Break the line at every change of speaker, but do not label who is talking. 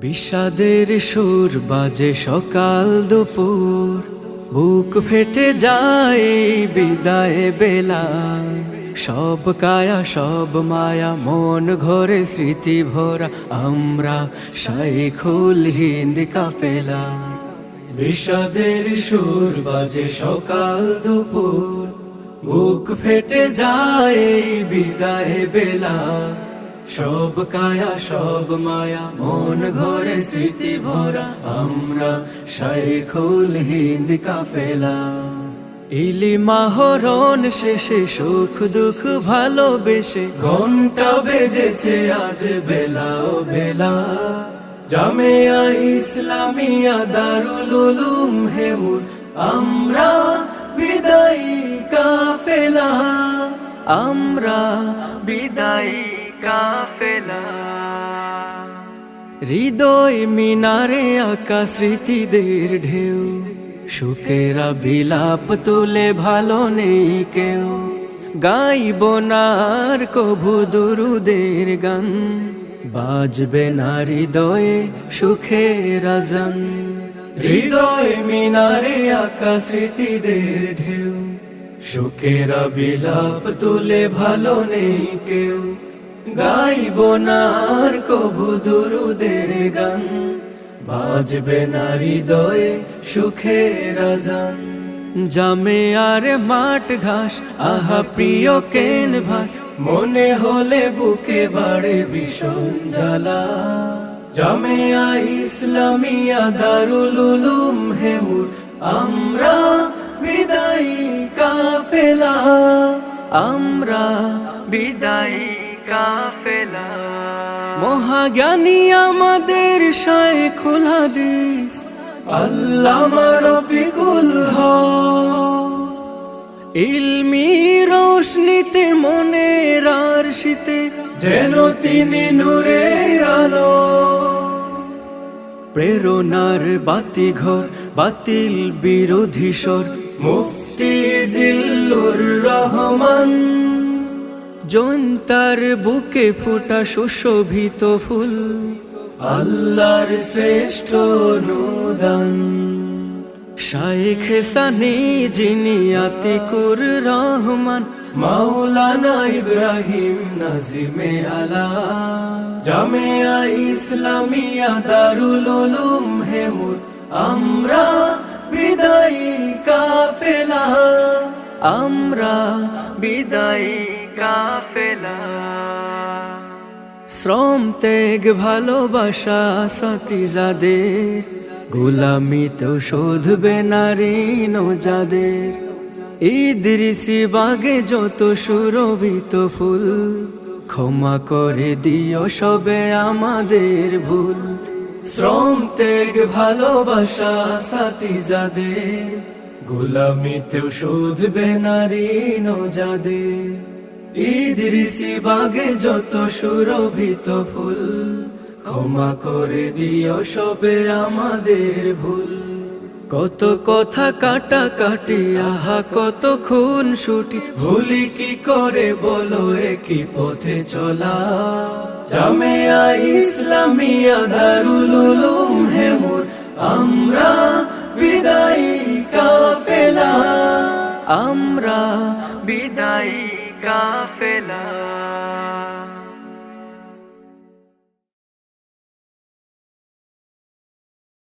বিষাদের সুর বাজে সকাল দুপুর, বুক ফেটে যায় বিদায় বেলা। সব কায়া সব মায়া মন ঘরে স্মৃতি ভরা, আমরা শাইখুল হিন্দ কাফেলা। বিষাদের সুর বাজে সকাল দুপুর, বুক ফেটে যায় বিদায় বেলা। সব কায়া সব মায়া মন ঘরে স্মৃতি ভরা, আমরা শাইখুল হিন্দ কাফেলা। ইলিমা হরণ শেষে সুখ দুঃখ ভালোবেসে ঘন্টা বেজেছে আজ বেলা ও বেলা। জামেয়া ইসলামিয়া দারুল উলুম হেমুর, আমরা বিদায়ী কাফেলা, আমরা বিদায়ী কাফেলা। হৃদয় মিনারে আঁকা স্মৃতিদের ঢেউ, সুখেরা বিলাপ তুলে ভালো নেই কেউ। গাইব না আর কভু দুরুদের গান, বাজবে না হৃদয়ে সুখের আজান। হৃদয় মিনারে আঁকা স্মৃতিদের ঢেউ, সুখেরা বিলাপ তুলে ভালো নেই কেউ। গাইব না আর কভু দুরুদের গান, বাজবে না হৃদয়ে সুখের আজান। জামে আর মাঠ ঘাস আহা প্রিয় ক্যানভাস, মনে হলে বুকে বাড়ে ভীষণ জ্বালা। জামেয়া ইসলামিয়া দারুল উলুম হেমুর, আমরা বিদায়ী কাফেলা, আমরা বিদায়ী কাফেলা। মহাজ্ঞানী আমাদের শাইখুল হাদিস আল্লামা রফিকুল হক, ইলমি রোশনীতে মনের আরশিতে যেন তিনি নূরের আলো। প্রেরণার বাতিঘর বাতিল বিরোধী স্বর, মুফতি জিল্লুর রহমান। জনতার বুকে ফোটা সুশোভিত ফুল, আল্লাহর শ্রেষ্ঠ অনুদান। শাইখ সানি যিনি আতিকুর রহমান, মাওলানা ইব্রাহিম নাজিমে আলা। জামেয়া ইসলামিয়া দারুল উলুম হেমুর, আমরা বিদায়ী কাফেলা, আমরা বিদায়ী কাফেলা। শ্রম ত্যাগ ভালোবাসা সাথী যাদের, গোলামি তো শোধবে না ঋণ যাদের। ইদ্রিসি বাগে যত সুরভিত ফুল, ক্ষমা করে দিও সবে আমাদের ভুল। শ্রম ত্যাগ ভালোবাসা সাথী যাদের, গোলামিতেও শোধবে না ঋণ যাদের। ইদ্রিসি বাগে যত সুরভিত ফুল, ক্ষমা করে দিও সবে আমাদের ভুল। কত কথা কাটা কাটি আহা কত খুন ছুটি, ভুলি কি করে বলো একই পথে চলা। জামেয়া ইসলামিয়া দারুল উলুম হেমুর, আমরা বিদায়ী কাফেলা, আমরা বিদায়ী কাফেলা।